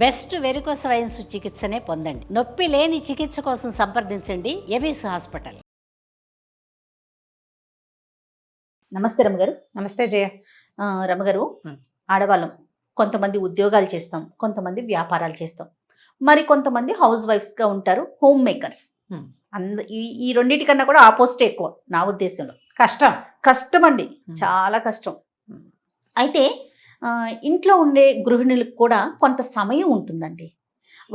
Best varicose veins చికిత్సనే పొందండి. నొప్పి లేని చికిత్స కోసం సంప్రదించండి ఎబిస్ హాస్పిటల్. నమస్తే రమగారు. నమస్తే జయ. రమగారు, ఆడవాళ్ళం కొంతమంది ఉద్యోగాలు చేస్తాం, కొంతమంది వ్యాపారాలు చేస్తాం, మరి కొంతమంది హౌస్ వైఫ్స్గా ఉంటారు, హోమ్ మేకర్స్. ఈ రెండింటికన్నా కూడా ఆపోజిట్ ఎక్కువ నా ఉద్దేశంలో. కష్టం అండి, చాలా కష్టం. అయితే ఇంట్లో ఉండే గృహిణులకు కూడా కొంత సమయం ఉంటుందండి.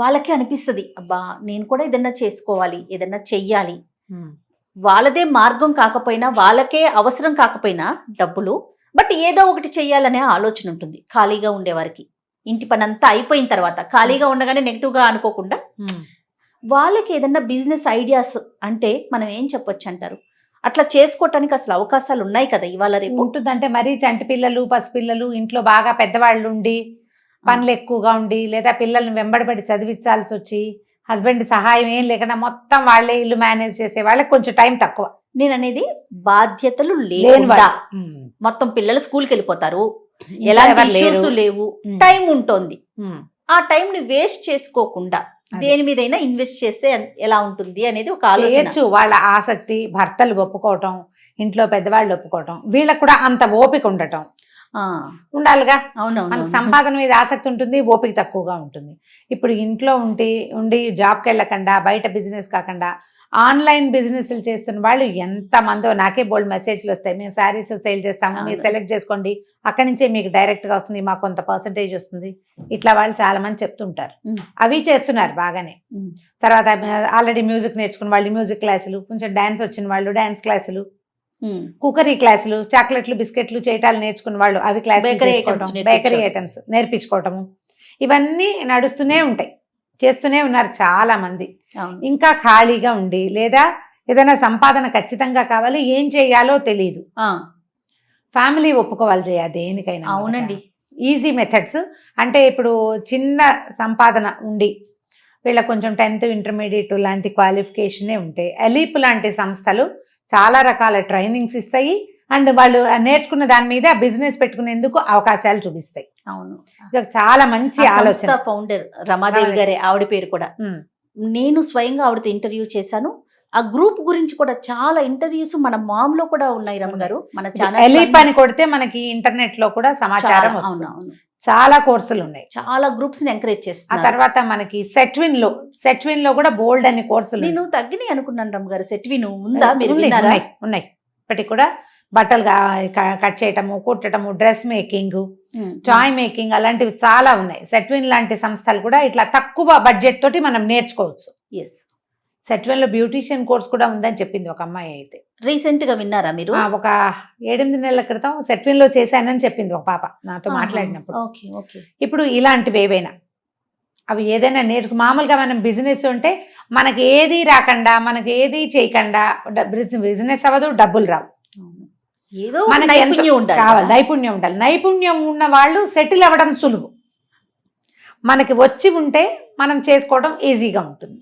వాళ్ళకే అనిపిస్తుంది, అబ్బా నేను కూడా ఏదన్నా చేసుకోవాలి, ఏదన్నా చెయ్యాలి. వాళ్ళదే మార్గం కాకపోయినా, వాళ్ళకే అవసరం కాకపోయినా డబ్బులు, బట్ ఏదో ఒకటి చెయ్యాలనే ఆలోచన ఉంటుంది ఖాళీగా ఉండేవారికి. ఇంటి పని అంతా అయిపోయిన తర్వాత ఖాళీగా ఉండగానే నెగిటివ్గా అనుకోకుండా వాళ్ళకి ఏదన్నా బిజినెస్ ఐడియాస్ అంటే మనం ఏం చెప్పొచ్చు అంటారు? అట్లా చేసుకోవటానికి అసలు అవకాశాలు ఉన్నాయి కదా ఇవాళ రేపు? ఉంటుందంటే మరీ చంటి పిల్లలు, పసిపిల్లలు, ఇంట్లో బాగా పెద్దవాళ్ళు ఉండి పనులు ఎక్కువగా ఉండి, లేదా పిల్లల్ని వెంబడబడి చదివించాల్సి వచ్చి హస్బెండ్ సహాయం ఏం లేకుండా మొత్తం వాళ్ళే ఇల్లు మేనేజ్ చేసే వాళ్ళకి కొంచెం టైం తక్కువ. నేను అనేది బాధ్యతలు లేకుండా మొత్తం పిల్లలు స్కూల్కి వెళ్ళిపోతారు, ఎలాంటి ఇష్యూస్ లేవు, టైం ఉంటుంది. ఆ టైం ని వేస్ట్ చేసుకోకుండా దేని మీదైనా ఇన్వెస్ట్ చేస్తే ఎలా ఉంటుంది అనేది ఒక ఆలోచన. వాళ్ళ ఆసక్తి, భర్తలు ఒప్పుకోవటం, ఇంట్లో పెద్దవాళ్ళు ఒప్పుకోవటం, వీళ్ళకి కూడా అంత ఓపిక ఉండటం ఉండాలిగా. అవునవును, మనకు సంపాదన మీద ఆసక్తి ఉంటుంది, ఓపిక తక్కువగా ఉంటుంది. ఇప్పుడు ఇంట్లో ఉండి జాబ్కి వెళ్ళకుండా, బయట బిజినెస్ కాకుండా ఆన్లైన్ బిజినెస్లు చేస్తున్న వాళ్ళు ఎంతమందో, నాకే బోల్డ్ మెసేజ్లు వస్తాయి. మేము శారీస్ సేల్ చేస్తాము, మీరు సెలెక్ట్ చేసుకోండి, అక్కడి నుంచే మీకు డైరెక్ట్గా వస్తుంది, మాకు కొంత పర్సంటేజ్ వస్తుంది, ఇట్లా వాళ్ళు చాలా మంది చెప్తుంటారు. అవి చేస్తున్నారు బాగానే. తర్వాత ఆల్రెడీ మ్యూజిక్ నేర్చుకున్న వాళ్ళు మ్యూజిక్ క్లాసులు, కొంచెం డ్యాన్స్ వచ్చిన వాళ్ళు డ్యాన్స్ క్లాసులు, కుకరీ క్లాసులు, చాక్లెట్లు బిస్కెట్లు చేయటాలు నేర్చుకున్న వాళ్ళు అవి క్లాసులు, బేకరీ ఐటమ్స్ నేర్పించుకోవటము, ఇవన్నీ నడుస్తూనే ఉంటాయి, చేస్తూనే ఉన్నారు చాలా మంది. ఇంకా ఖాళీగా ఉండి, లేదా ఏదైనా సంపాదన ఖచ్చితంగా కావాలి, ఏం చేయాలో తెలియదు, ఫ్యామిలీ ఒప్పుకోవాలి చేయ దేనికైనా. అవునండి, ఈజీ మెథడ్స్ అంటే ఇప్పుడు చిన్న సంపాదన ఉండి వీళ్ళ కొంచెం 10th ఇంటర్మీడియట్ లాంటి క్వాలిఫికేషనే ఉంటే ఎలీప్ లాంటి సంస్థలు చాలా రకాల ట్రైనింగ్స్ ఇస్తాయి, అండ్ వాళ్ళు నేర్చుకున్న దాని మీద బిజినెస్ పెట్టుకునేందుకు అవకాశాలు చూపిస్తాయి. అవును, చాలా మంచి ఆలోచన. ఫౌండర్ రమాదేవి గారే ఆవిడ పేరు కూడా. నేను స్వయంగా ఆవిడతో ఇంటర్వ్యూ చేశాను. ఆ గ్రూప్ గురించి కూడా చాలా ఇంటర్వ్యూస్ మన మామ్ లో కూడా ఉన్నాయి రమగారు. మన ఛానల్ ఎలీప్ అని కొడితే మనకి ఇంటర్నెట్ లో కూడా సమాచారం వస్తుంది. చాలా కోర్సులు ఉన్నాయి, చాలా గ్రూప్స్ ని ఎంకరేజ్ చేస్తాను. ఆ తర్వాత మనకి సెట్విన్ లో కూడా బోల్డ్ అనే కోర్సులు. నేను తగ్గినాయి అనుకున్నాను రమగారు. సెట్విన్ ఉందా? మీరు ఉన్నాయి ఇప్పటికి కూడా. బట్టలు కట్ చేయటము, కుట్టటము, డ్రెస్ మేకింగ్, టాయ్ మేకింగ్, అలాంటివి చాలా ఉన్నాయి. సెట్విన్ లాంటి సంస్థలు కూడా ఇట్లా తక్కువ బడ్జెట్ తోటి మనం నేర్చుకోవచ్చు. సెట్విన్ లో బ్యూటీషియన్ కోర్స్ కూడా ఉందని చెప్పింది ఒక అమ్మాయి. అయితే రీసెంట్ గా విన్నారా మీరు? ఒక 7-8 నెలల క్రితం సెట్విన్ లో చేశానని చెప్పింది ఒక పాప నాతో మాట్లాడినప్పుడు. ఇప్పుడు ఇలాంటివి ఏవైనా అవి ఏదైనా మామూలుగా మనం బిజినెస్ ఉంటే మనకి ఏది రాకుండా, మనకి ఏది చేయకుండా బిజినెస్ అవ్వదు, డబ్బులు రావు. మనకి నైపుణ్యం ఉండాలి. నైపుణ్యం ఉన్న వాళ్ళు సెటిల్ అవ్వడం సులువు. మనకి వచ్చి ఉంటే మనం చేసుకోవడం ఈజీగా ఉంటుంది.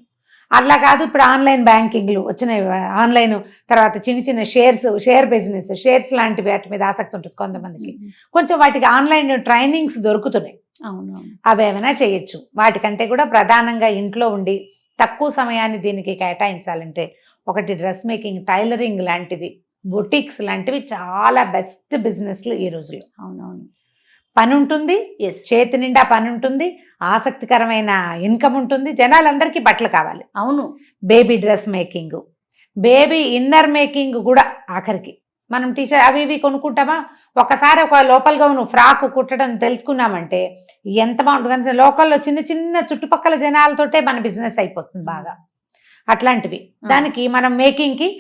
అట్లా కాదు, ఇప్పుడు ఆన్లైన్ బ్యాంకింగ్లు వచ్చినాయి, ఆన్లైన్ తర్వాత చిన్న షేర్ బిజినెస్, షేర్స్ లాంటి వాటి మీద ఆసక్తి ఉంటుంది కొంతమందికి. కొంచెం వాటికి ఆన్లైన్ ట్రైనింగ్స్ దొరుకుతున్నాయి, అవి ఏమైనా చేయొచ్చు. వాటికంటే కూడా ప్రధానంగా ఇంట్లో ఉండి తక్కువ సమయాన్ని దీనికి కేటాయించాలంటే ఒకటి డ్రెస్ మేకింగ్, టైలరింగ్ లాంటిది, బొటిక్స్ లాంటివి చాలా బెస్ట్ బిజినెస్లు ఈ రోజుల్లో. అవునవును, పని ఉంటుంది, చేతి నిండా పని ఉంటుంది, ఆసక్తికరమైన ఇన్కమ్ ఉంటుంది. జనాలందరికీ బట్టలు కావాలి. అవును, baby dress making, baby inner making కూడా. ఆఖరికి మనం టీషర్ట్ అవి ఇవి కొనుక్కుంటామా, ఒకసారి ఒక లోపల్ గౌను ఫ్రాక్ కుట్టడం తెలుసుకున్నామంటే ఎంత బాగుంటుంది. లోకల్లో చిన్న చుట్టుపక్కల జనాలతోటే మన బిజినెస్ అయిపోతుంది బాగా. అట్లాంటివి దానికి మనం మేకింగ్కి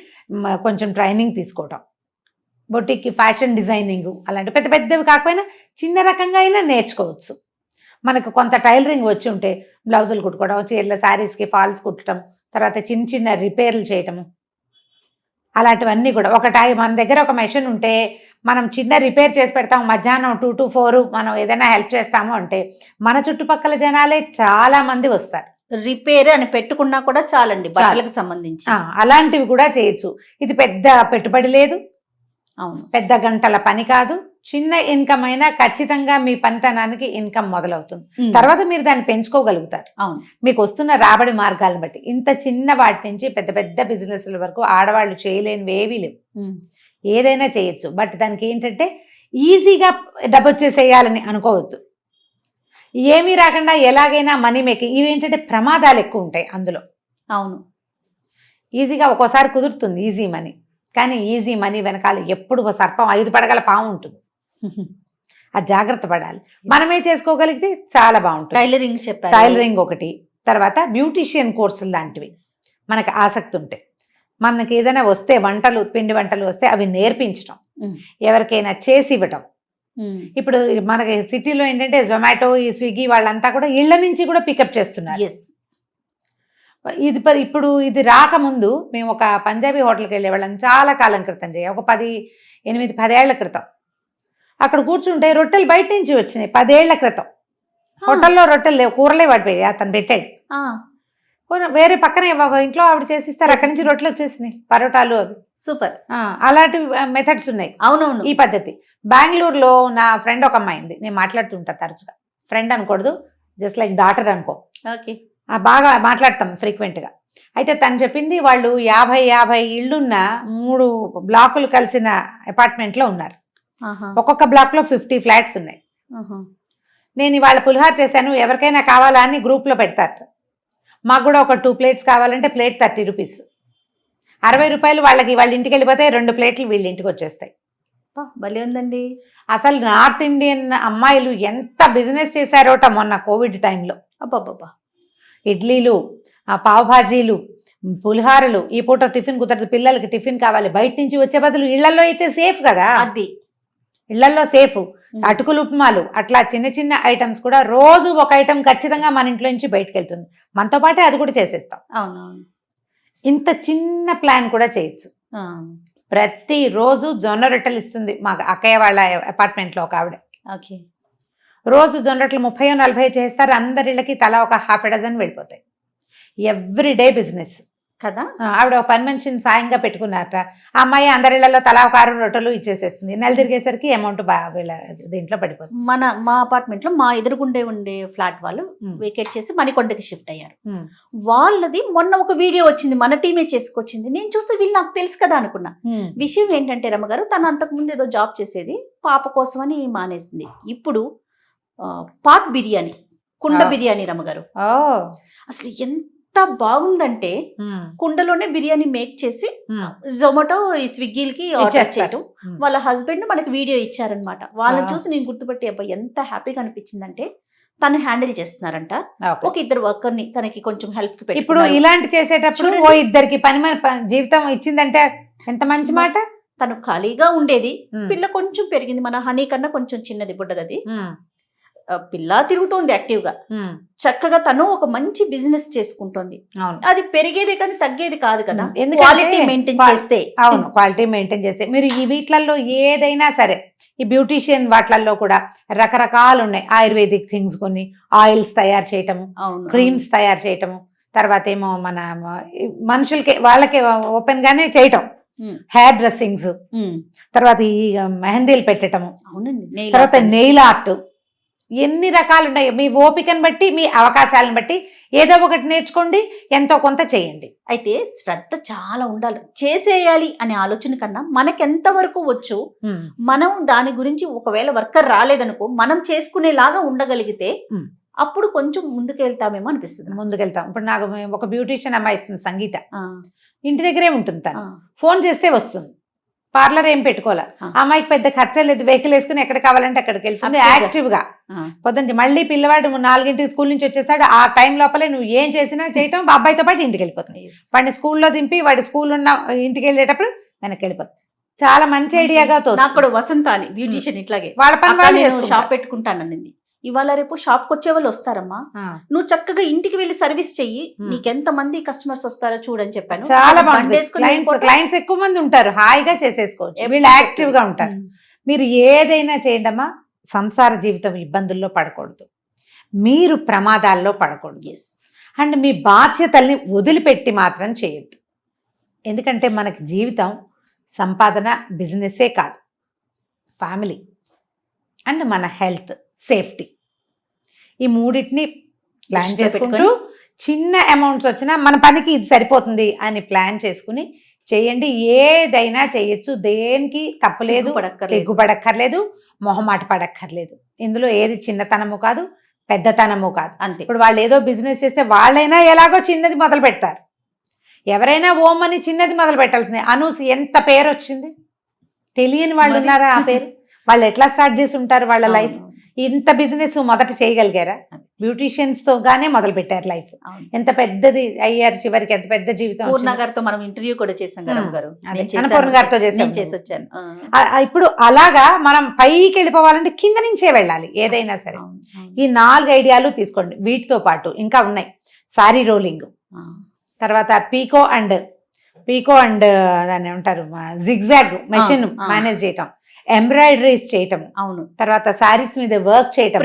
కొంచెం ట్రైనింగ్ తీసుకోవటం, బొటిక్కి ఫ్యాషన్ డిజైనింగ్, అలాంటి పెద్దవి కాకపోయినా చిన్న రకంగా అయినా నేర్చుకోవచ్చు. మనకు కొంత టైలరింగ్ వచ్చి ఉంటే బ్లౌజులు కుట్టుకోవడం, చీరల శారీస్కి ఫాల్స్ కుట్టడం, తర్వాత చిన్న రిపేర్లు చేయటము, అలాంటివన్నీ కూడా. మన దగ్గర ఒక మెషిన్ ఉంటే మనం చిన్న రిపేర్ చేసి పెడతాం, మధ్యాహ్నం 2 to 4 మనం ఏదైనా హెల్ప్ చేస్తాము అంటే మన చుట్టుపక్కల జనాలే చాలా మంది వస్తారు. రిపేర్ అని పెట్టుకున్నా కూడా చాలండి బట్టలకు సంబంధించి. అలాంటివి కూడా చేయొచ్చు. ఇది పెద్ద పెట్టుబడి లేదు, పెద్ద గంటల పని కాదు, చిన్న ఇన్కమ్ అయినా ఖచ్చితంగా మీ పనితనానికి ఇన్కమ్ మొదలవుతుంది. ఉమ్. తర్వాత మీరు దాన్ని పెంచుకోగలుగుతారు అవును. మీకు వస్తున్న రాబడి మార్గాలను బట్టి. ఇంత చిన్న వాటి నుంచి పెద్ద పెద్ద బిజినెస్ల వరకు ఆడవాళ్ళు చేయలేనివి ఏవీ లేవు. ఉమ్. ఏదైనా చేయొచ్చు. బట్ దానికి ఏంటంటే ఈజీగా డబ్బు వచ్చేసేయాలని అనుకోవద్దు. ఏమీ రాకుండా ఎలాగైనా మనీ మేకింగ్, ఇవి ఏంటంటే ప్రమాదాలు ఎక్కువ ఉంటాయి అందులో. అవును. ఈజీగా ఒక్కోసారి కుదురుతుంది ఈజీ మనీ, కానీ ఈజీ మనీ వెనకాల ఎప్పుడు ఒక సర్పం 5 పడగల పాము ఉంటుంది. అది జాగ్రత్త పడాలి. మనమే చేసుకోగలిగితే చాలా బాగుంటుంది. టైలరింగ్ చెప్పారు. టైలరింగ్ ఒకటి, తర్వాత బ్యూటీషియన్ కోర్సులు లాంటివి మనకు ఆసక్తి ఉంటాయి. మనకి ఏదైనా వస్తే వంటలు, పిండి వంటలు వస్తే అవి నేర్పించడం, ఉమ్. ఎవరికైనా చేసి ఇవ్వటం. ఉమ్. ఇప్పుడు మనకి సిటీలో ఏంటంటే జొమాటో, ఈ స్విగ్గీ వాళ్ళంతా కూడా ఇళ్ల నుంచి కూడా పికప్ చేస్తున్నారు. ఎస్. ఇప్పుడు ఇది రాకముందు మేము ఒక పంజాబీ హోటల్కి వెళ్ళేవాళ్ళం చాలా కాలం క్రితం, ఒక 8-10 ఏళ్ల క్రితం. అక్కడ కూర్చుంటే రొట్టెలు బయట నుంచి వచ్చినాయి. 10 ఏళ్ల క్రితం హోటల్లో రొట్టెలు లేవు, కూరలే పడిపోయాయి. అతను పెట్టాడు. వేరే పక్కనే ఇంట్లో ఆవిడ చేసిస్తారు, అక్కడి నుంచి రొట్టెలు వచ్చేసినాయి, పరోటాలు అవి. సూపర్. అలాంటి మెథడ్స్ ఉన్నాయి. అవునవును. ఈ పద్ధతి బెంగళూరులో నా ఫ్రెండ్ ఒక అమ్మాయి ఉంది, నేను మాట్లాడుతుంటా తరచుగా. ఫ్రెండ్ అనకూడదు, జస్ట్ లైక్ డాటర్ అనుకో. ఓకే. బాగా మాట్లాడతాం ఫ్రీక్వెంట్గా. అయితే తను చెప్పింది వాళ్ళు 50 ఇళ్ళున్న 3 బ్లాకులు కలిసిన అపార్ట్మెంట్లో ఉన్నారు. ఒక్కొక్క బ్లాక్లో 50 ఫ్లాట్స్ ఉన్నాయి. నేను ఇవాళ పులిహార చేశాను, ఎవరికైనా కావాలా అని గ్రూప్లో పెడతారు. మాకు కూడా ఒక 2 ప్లేట్స్ కావాలంటే ప్లేట్ 30 రూపీస్, 60 రూపాయలు వాళ్ళకి. వాళ్ళ ఇంటికి వెళ్ళిపోతే 2 ప్లేట్లు వీళ్ళ ఇంటికి వచ్చేస్తాయి. భలే ఉందండి. అసలు నార్త్ ఇండియన్ అమ్మాయిలు ఎంత బిజినెస్ చేశారోట మొన్న కోవిడ్ టైంలో. అబ్బాబ్బా. ఇడ్లీలు, పావు భాజీలు, పులిహారలు. ఈ పూట టిఫిన్ కుదరదు, పిల్లలకి టిఫిన్ కావాలి, బయట నుంచి వచ్చే బదులు ఇళ్లలో అయితే సేఫ్ కదా. అది ఇళ్లలో సేఫ్. అటుకులు, ఉప్మాలు, అట్లా చిన్న చిన్న ఐటమ్స్ కూడా రోజు ఒక ఐటమ్ ఖచ్చితంగా మన ఇంట్లో నుంచి బయటకు వెళ్తుంది. మనతో పాటే అది కూడా చేసేస్తాం. అవునవును. ఇంత చిన్న ప్లాన్ కూడా చేయొచ్చు. ప్రతిరోజు జొన్న రొట్టెలు ఇస్తుంది మాకు అక్కయ్య వాళ్ళ అపార్ట్మెంట్లో ఒక ఆవిడ. ఓకే. రోజు జొన్న రొట్టెలు 30-40 చేస్తారు. అందరిళ్ళకి తలా ఒక ½ డజన్ వెళ్ళిపోతాయి. ఎవ్రీడే బిజినెస్ కదా. ఆవిడ ఒక పని మనిషిని సాయంగా పెట్టుకున్నారట. ఆ అమ్మాయి అందరిళ్లలో తలా ఒక 6 రొట్టెలు ఇచ్చేసేస్తుంది. నెల తిరిగేసరికి అమౌంట్ వీళ్ళ దీంట్లో పడిపోతుంది. మా అపార్ట్మెంట్ లో మా ఉండే ఫ్లాట్ వాళ్ళు వేకేట్ చేసి మణికొండకి షిఫ్ట్ అయ్యారు. వాళ్ళది మొన్న ఒక వీడియో వచ్చింది, మన టీమే చేసుకొచ్చింది. నేను చూస్తే వీళ్ళు నాకు తెలుసు కదా అనుకున్నా. విషయం ఏంటంటే రమ్మగారు, తను అంతకుముందు ఏదో జాబ్ చేసేది, పాప కోసం అని మానేసింది. ఇప్పుడు పాట్ బిర్యానీ, కుండ బిర్యానీ రమ్మగారు. అసలు ఎంత బాగుందంటే కుండలోనే బిర్యానీ మేక్ చేసి జొమాటో, ఈ స్విగ్గీలకి ఆర్డర్ చేయటం. వాళ్ళ హస్బెండ్ మనకి వీడియో ఇచ్చారనమాట. వాళ్ళని చూసి నేను గుర్తుపట్టి అబ్బాయి ఎంత హ్యాపీగా అనిపించిందంటే, తను హ్యాండిల్ చేస్తున్నారంట. ఒక 2 వర్కర్ని తనకి కొంచెం హెల్ప్ కి పెట్టి. ఇప్పుడు ఇలాంటి చేసేటప్పుడు ఇద్దరికి పని జీవితం ఇచ్చిందంటే ఎంత మంచి మాట. తను ఖాళీగా ఉండేది, పిల్ల కొంచెం పెరిగింది. మన హనీ కన్నా కొంచెం చిన్నది బుడ్డది. పిల్ల తిరుగుతోంది యాక్టివ్ గా. చక్కగా తను ఒక మంచి బిజినెస్ చేసుకుంటోంది. అది పెరిగేదే కానీ తగ్గేది కాదు కదా, క్వాలిటీ మెయింటైన్ చేస్తే. అవును, క్వాలిటీ మెయింటైన్ చేస్తే. మీరు ఈ వీటిలలో ఏదైనా సరే, ఈ బ్యూటీషియన్ వాటిలలో కూడా రకరకాలు ఉన్నాయి. ఆయుర్వేదిక్ థింగ్స్, కొన్ని ఆయిల్స్ తయారు చేయటము, క్రీమ్స్ తయారు చేయటము, తర్వాత ఏమో మన మనుషులకి వాళ్ళకి ఓపెన్ గానే చేయటం, హెయిర్ డ్రెస్సింగ్స్, తర్వాత ఈ మెహందీలు పెట్టటము, తర్వాత నెయిల్ ఆర్ట్. ఎన్ని రకాలు ఉన్నాయో. మీ ఓపికను బట్టి, మీ అవకాశాలను బట్టి ఏదో ఒకటి నేర్చుకోండి, ఎంతో కొంత చేయండి. అయితే శ్రద్ధ చాలా ఉండాలి. చేసేయాలి అనే ఆలోచన కన్నా మనకి ఎంత వరకు వచ్చు, మనం దాని గురించి ఒకవేళ వర్కర్ రాలేదనుకో, మనం చేసుకునేలాగా ఉండగలిగితే అప్పుడు కొంచెం ముందుకెళ్తామేమో అనిపిస్తుంది. ముందుకెళ్తాం. ఇప్పుడు నాకు ఒక బ్యూటీషియన్ అమ్మాయి ఇస్తుంది, సంగీత. ఇంటి దగ్గరే ఉంటుంది తను. ఫోన్ చేస్తే వస్తుంది. పార్లర్ ఏం పెట్టుకోవాలి. అమ్మాయికి పెద్ద ఖర్చు లేదు, వెహికల్ వేసుకుని ఎక్కడ కావాలంటే అక్కడికి వెళ్తుంది యాక్టివ్ గా. పొద్దుంటే మళ్ళీ పిల్లవాడు 4 స్కూల్ నుంచి వచ్చేస్తాడు. ఆ టైం లోపలే నువ్వు ఏం చేసినా చేయటం, అబ్బాయితో పాటు ఇంటికి వెళ్ళిపోతుంది. వాడిని స్కూల్లో దింపి వాడి స్కూల్ ఉన్న ఇంటికి వెళ్ళేటప్పుడు వెనక్కి వెళ్ళిపోతుంది. చాలా మంచి ఐడియాగా తోస్తుంది. నాకు కూడా వసంత అని బ్యూటీషియన్ ఇట్లాగే వాళ్ళ పని వాళ్ళు షాప్ పెట్టుకుంటానండి. ఇవాళ రేపు షాప్ కి వచ్చే వాళ్ళు వస్తారమ్మా, నువ్వు చక్కగా ఇంటికి వెళ్ళి సర్వీస్ చెయ్యి, నీకెంత మంది కస్టమర్స్ వస్తారో చూడని చెప్పాను. చాలా బాగుంది. క్లయింట్స్ ఎక్కువ మంది ఉంటారు, హాయిగా చేసేసుకోవచ్చు, వీళ్ళు యాక్టివ్ గా ఉంటారు. మీరు ఏదైనా చేయండి అమ్మా, సంసార జీవితం ఇబ్బందుల్లో పడకూడదు, మీరు ప్రమాదాల్లో పడకూడదు. అండ్ మీ బాధ్యతల్ని వదిలిపెట్టి మాత్రం చేయొద్దు. ఎందుకంటే మనకి జీవితం సంపాదన బిజినెస్సే కాదు, ఫ్యామిలీ. అండ్ మన హెల్త్, సేఫ్టీ, ఈ మూడింటిని ప్లాన్ దృష్టిలో చేసుకుంటూ చిన్న అమౌంట్స్ వచ్చినా మన పనికి ఇది సరిపోతుంది అని ప్లాన్ చేసుకుని చేయండి. ఏదైనా చేయొచ్చు, దేనికి తప్పలేదు, తెగ్గుపడక్కర్లేదు, మొహమాట పడక్కర్లేదు. ఇందులో ఏది చిన్నతనము కాదు, పెద్దతనము కాదు. అంతే. ఇప్పుడు వాళ్ళు ఏదో బిజినెస్ చేస్తే వాళ్ళైనా ఎలాగో చిన్నది మొదలు పెడతారు. ఎవరైనా ఓం అని చిన్నది మొదలు పెట్టాల్సింది. అనూస్ ఎంత పేరు వచ్చింది, తెలియని వాళ్ళు ఉన్నారా ఆ పేరు? వాళ్ళు ఎట్లా స్టార్ట్ చేసి ఉంటారు వాళ్ళ లైఫ్? ఇంత బిజినెస్ మొదట చేయగలిగారా? బ్యూటీషియన్స్ తో గానే మొదలు పెట్టారు లైఫ్. ఎంత పెద్దది అయ్యారు చివరికి, ఎంత పెద్ద జీవితం. పూర్ణ గారితో మనం ఇంటర్వ్యూ కూడా చేసాం గారు. పూర్ణ గారితో చేసి వచ్చాను. ఇప్పుడు అలాగా మనం పైకి వెళ్ళిపోవాలంటే కింద నుంచే వెళ్ళాలి ఏదైనా సరే. ఈ 4 ఐడియాలు తీసుకోండి. వీటితో పాటు ఇంకా ఉన్నాయి. సారీ రోలింగ్, తర్వాత పీకో అండ్ దాన్ని ఏమంటారు, జిగ్జాగ్ మెషిన్ మేనేజ్ చేయటం, ఎంబ్రాయిడరీస్ చేయటం, అవును, తర్వాత శారీస్ మీద వర్క్ చేయటం,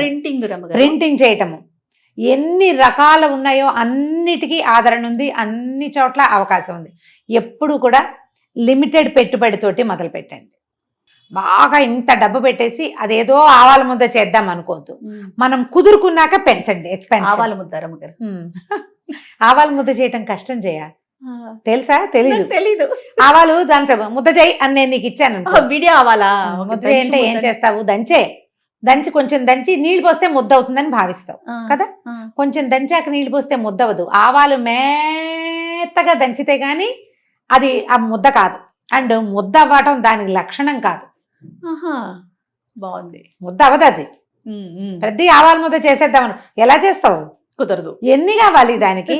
ప్రింటింగ్ చేయటము, ఎన్ని రకాలు ఉన్నాయో అన్నిటికీ ఆదరణ ఉంది, అన్ని చోట్ల అవకాశం ఉంది. ఎప్పుడు కూడా లిమిటెడ్ పెట్టుబడితోటి మొదలు పెట్టండి. బాగా ఇంత డబ్బు పెట్టేసి అదేదో ఆవాల ముద్ద చేద్దాం అనుకోవద్దు. మనం కుదురుకున్నాక పెంచండి ఎక్స్పెన్స్. ఆవాల ముద్ద చేయటం కష్టం చేయాలి, తెలుసా? తెలీదు. ఆవాలు దాని ముద్ద చేయి అని నేను నీకు ఇచ్చాను. వీడియో ఆవాలా ముద్ద అంటే ఏం చేస్తావు? దంచి కొంచెం దంచి నీళ్ళు పోస్తే ముద్ద అవుతుందని భావిస్తావు కదా. కొంచెం దంచాక నీళ్ళు పోస్తే ముద్ద అవ్వదు. ఆవాలు మేత్తగా దంచితే గాని అది ఆ ముద్ద కాదు. అండ్ ముద్ద అవ్వటం దానికి లక్షణం కాదు. బాగుంది. ముద్ద అవ్వదు అది. ప్రతి ఆవాల ముద్ద చేసేద్దామను ఎలా చేస్తావు? కుదరదు. ఎన్ని కావాలి దానికి?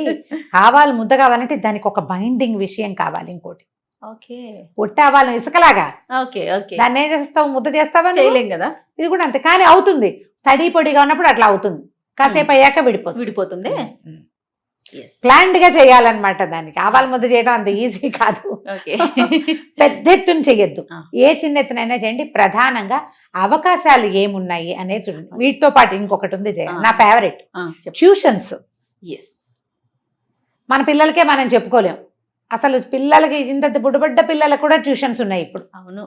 ఆవాలు ముద్ద కావాలంటే దానికి ఒక బైండింగ్ విషయం కావాలి. ఇంకోటి పొట్టి ఆవాలు ఇసుకలాగా దాన్ని ఏం చేస్తావు? ముద్ద చేస్తావా? చేయలేం కదా. ఇది కూడా అంతే. కానీ అవుతుంది, తడి పొడిగా ఉన్నప్పుడు అట్లా అవుతుంది. కాసేపు అయ్యాక విడిపోతుంది. ప్లాండ్ గా చేయాలన్నమాట. దానికి ఆవాల ముద్ద చేయడం అంత ఈజీ కాదు. పెద్ద ఎత్తున చెయ్యొద్దు, ఏ చిన్న ఎత్తునైనా చేయండి. ప్రధానంగా అవకాశాలు ఏమున్నాయి అనేది చూడండి. వీటితో పాటు ఇంకొకటి ఉంది చేయాలి, నా ఫేవరెట్, ట్యూషన్స్. మన పిల్లలకే మనం చెప్పుకోలేం అసలు. పిల్లలకి ఇంత బుడ్డబడ్డ పిల్లలకు కూడా ట్యూషన్స్ ఉన్నాయి ఇప్పుడు. అవును.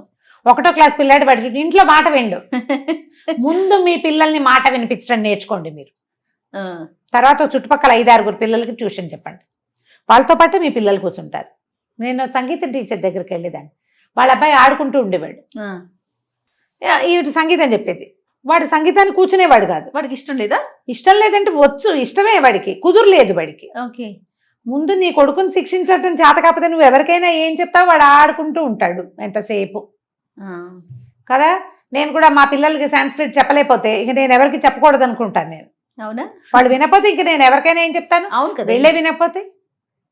1వ క్లాస్ పిల్లాడు పడి ఇంట్లో మాట విండు. ముందు మీ పిల్లల్ని మాట వినిపించడం నేర్చుకోండి మీరు. తర్వాత చుట్టుపక్కల 5-6 పిల్లలకి ట్యూషన్ చెప్పండి. వాళ్ళతో పాటు మీ పిల్లలు కూర్చుంటారు. నేను సంగీతం టీచర్ దగ్గరికి వెళ్ళేదాన్ని. వాళ్ళ అబ్బాయి ఆడుకుంటూ ఉండేవాడు. ఈవిడ సంగీతం చెప్పేది. వాడు సంగీతాన్ని కూర్చునేవాడు కాదు. వాడికి ఇష్టం లేదా? ఇష్టం లేదంటే వచ్చు, ఇష్టమే వాడికి, కుదురులేదు వాడికి. ముందు నీ కొడుకుని శిక్షించడం చేత కాకపోతే నువ్వు ఎవరికైనా ఏం చెప్తావు? వాడు ఆడుకుంటూ ఉంటాడు ఎంతసేపు కదా. నేను కూడా మా పిల్లలకి సంస్కృతి చెప్పలేకపోతే ఇక నేను ఎవరికి చెప్పకూడదు అనుకుంటాను నేను. అవునా? వాళ్ళు వినకపోతే ఇంక నేను ఎవరికైనా ఏం చెప్తాను? అవును కదా. వెళ్ళే వినకపోతే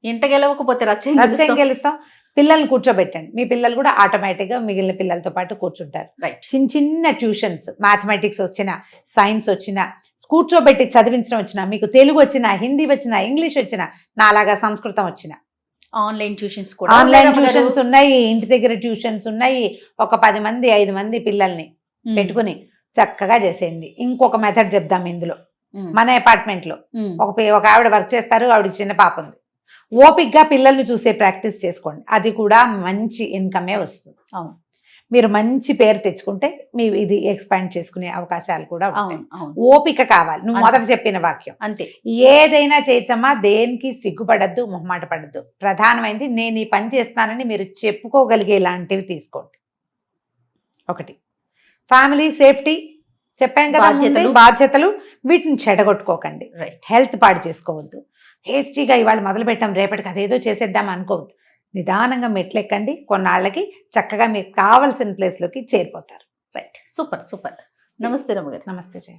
ఇంట గెలవకపోతే రచ్చం గెలుస్తాం. పిల్లల్ని కూర్చోబెట్టండి. మీ పిల్లలు కూడా ఆటోమేటిక్గా మిగిలిన పిల్లలతో పాటు కూర్చుంటారు. చిన్న చిన్న ట్యూషన్స్, మ్యాథమెటిక్స్ వచ్చినా, సైన్స్ వచ్చినా, కూర్చోబెట్టి చదివించడం వచ్చినా, మీకు తెలుగు వచ్చినా, హిందీ వచ్చినా, ఇంగ్లీష్ వచ్చినా, నాలాగా సంస్కృతం వచ్చినా, ఆన్లైన్ ట్యూషన్స్ ఉన్నాయి. ఇంటి దగ్గర ట్యూషన్స్ ఉన్నాయి. ఒక 10 మంది 5 మంది పిల్లల్ని పెట్టుకుని చక్కగా చేసేయండి. ఇంకొక మెథడ్ చెప్దాం ఇందులో. మన అపార్ట్మెంట్ లో ఒక ఆవిడ వర్క్ చేస్తారు. ఆవిడకి చిన్న పాప ఉంది. ఓపిక్గా పిల్లల్ని చూసే ప్రాక్టీస్ చేసుకోండి. అది కూడా మంచి ఇన్కమే వస్తుంది. అవును, మీరు మంచి పేరు తెచ్చుకుంటే మీ ఇది ఎక్స్పాండ్ చేసుకునే అవకాశాలు కూడా ఉంటాయి. ఓపిక కావాలి. నువ్వు మొదట చెప్పిన వాక్యం అంతే. ఏదైనా చేయచ్చమ్మా, దేనికి సిగ్గుపడద్దు, మొహమాట పడద్దు. ప్రధానమైనది నేను ఈ పని చేస్తానని మీరు చెప్పుకోగలిగే లాంటివి తీసుకోండి. ఒకటి ఫ్యామిలీ సేఫ్టీ చెప్పాం కదా, బాధ్యతలు. వీటిని చెడగొట్టుకోకండి. హెల్త్ పాడు చేసుకోవద్దు. హేస్టీగా ఇవాళ మొదలు పెట్టాం రేపటికి అదేదో చేసేద్దాం అనుకోవద్దు. నిదానంగా మెట్లెక్కండి. కొన్నాళ్ళకి చక్కగా మీకు కావాల్సిన ప్లేస్లోకి చేరిపోతారు. రైట్. సూపర్. నమస్తే రమ్మ గారు. నమస్తే జయ.